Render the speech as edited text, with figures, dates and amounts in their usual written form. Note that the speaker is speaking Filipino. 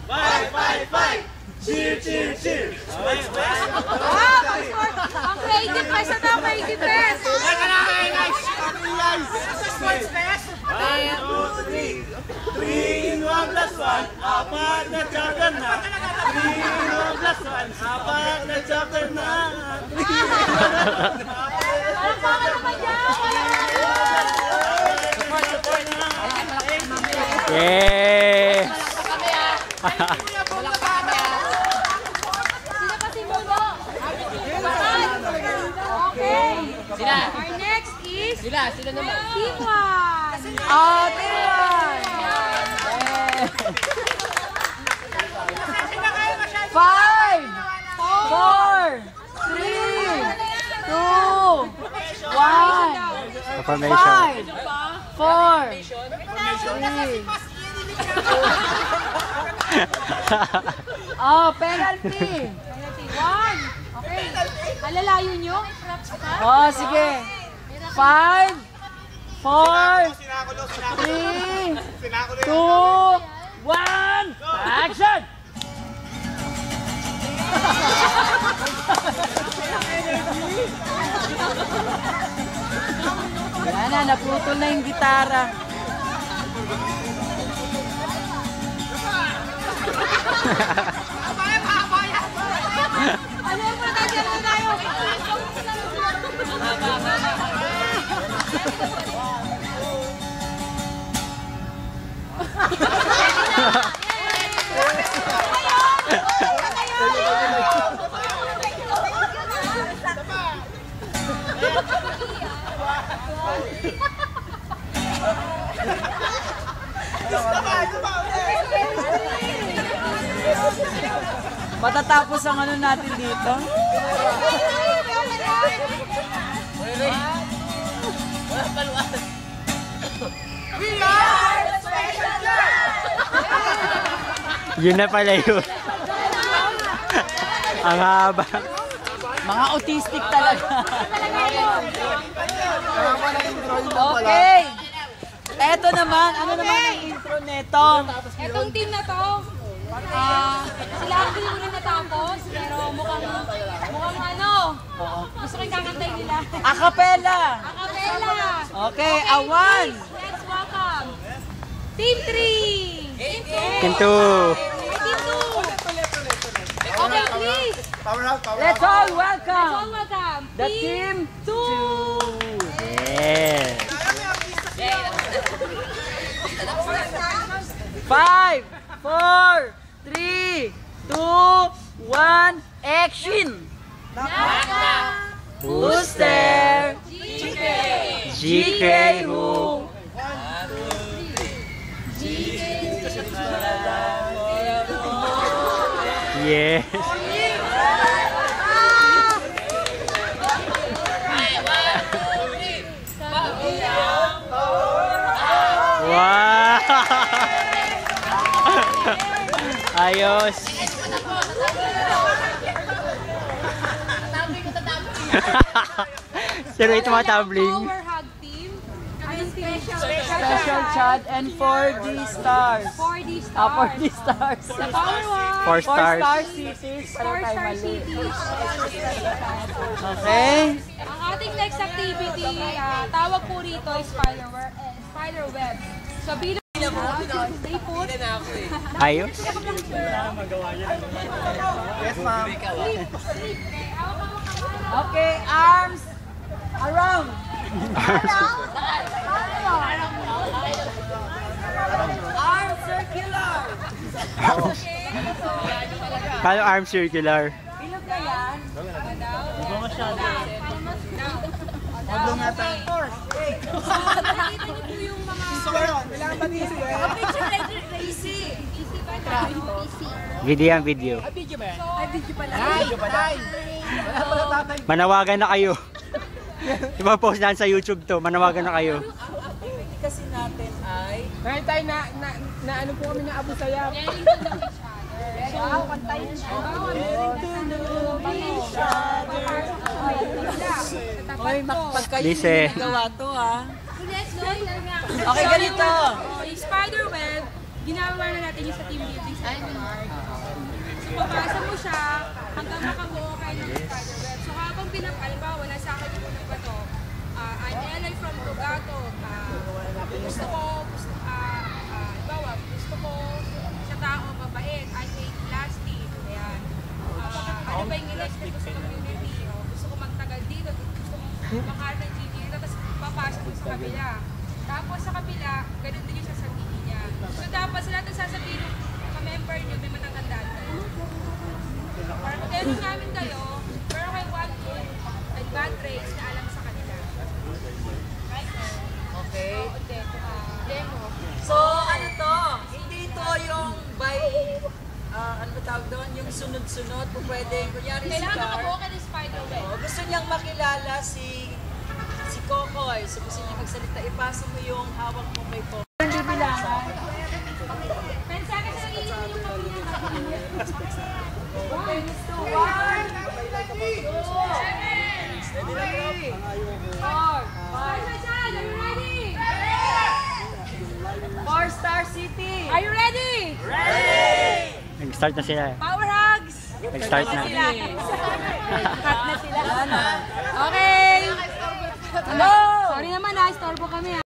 Fight, fight, fight! Cheer, cheer, cheer! Ang creative fest na ang creative fest! Sports fest! 1, 2, 3! 3 in 1 plus 1, apat na chapter na! 3 in 1 plus 1, apat na chapter na! Yeah! Sino pa si Muno? Okay. Sila. Our next is... Sila naman. Team 1. Oh, Team 1. 5, 4, 3, 2, 1. Formation. 5, 4, 3. Oh, penalty. Penalty. 1. Okay. Alalayo nyo? Oh, sige. 5, 4, 3, 2, 1. Action! Yan na, naputol na yung gitara. Ano mo na dyan na tayo? Matatapos ang ano natin dito. Yun na pala yun. Ang haba. Mga autistic talaga. Okay. Eto naman, ano naman ang intro neto? Etong team na to, sila ang hindi muna natapos, pero mukhang ano, gusto ko yung kakantay nila. Acapella. Acapella! Okay, awan. Let's welcome Team 3! Team 2. Team 2! Okay, please! Let's all Let's welcome all welcome the Team 2! Yeah. 5, 4, 3, 2, 1, action! Booster! GK who? Yes. Wow! Ayos! Pero ito mga tumbling. Power hug team. Ang Special Chad and 4D stars. 4D Ah, stars. 4D stars. The power one. 4 stars. 4 star cities. Para 4 tayo star mali. cities. Okay. Ang ating next activity, tawag po rito is spider web. So bilang stay put. Ayos. Yes, ma'am. Okay, arms around. Arms circular. Paano arm circular? Bilog na yan. Madlong nga tayo. Nakita niyo po yung mga Kailangan ba niyo siya? picture easy. Easy ba na? Easy. Video yan, video. Ay, video pala. Manawagan na kayo. Ipapost natin sa YouTube to. Manawagan na kayo. Kasi natin ay Ngayon tayo na ano po kami na Abu Sayyaf. Kantayin siya. Hoy, pagkayo Lise. nagawa to ha. Okay, Okay, ganito. Yung spider web, ginawa na natin yung sa team building Papasa mo siya hanggang makabuo kayo ng spiderweb. So habang halimbawa, nasa akin yung unang bato, I'm Eli from Tugato. Gusto ko sa tao mabait. I hate plastic. Ayan. Ano ba yung in-expect ko sa community? Gusto ko magtagal dito. Gusto ko makahal ng GD dito. Tapos papasok ko sa kabila. Tapos sa kabila, ganun din yung sasabihin niya. So dapat sa lahat ng sasabihin ng member niyo, may matatandaan kayo. Para pag-edit namin kayo, pero kayo one good and bad traits na alam sa kanila. Right? Okay. Demo. So, ano to? Hindi to yung by, ano ba tawag doon? Yung sunod-sunod. Kung pwede, kunyari si Kailangan Car. makabuo ka ng spiderweb. Gusto niyang makilala si Kokoy. So, gusto niya magsalita. Ipasa mo yung hawak mo kay Kokoy. Hindi bilangan. Pensa ka sa nagiging yung kapilya. One, two, Four Star City. Are you ready? Nag-start na sila. Power hugs! Nag-start na. Cut na sila. Okay. Hello! Sorry naman istorbo kami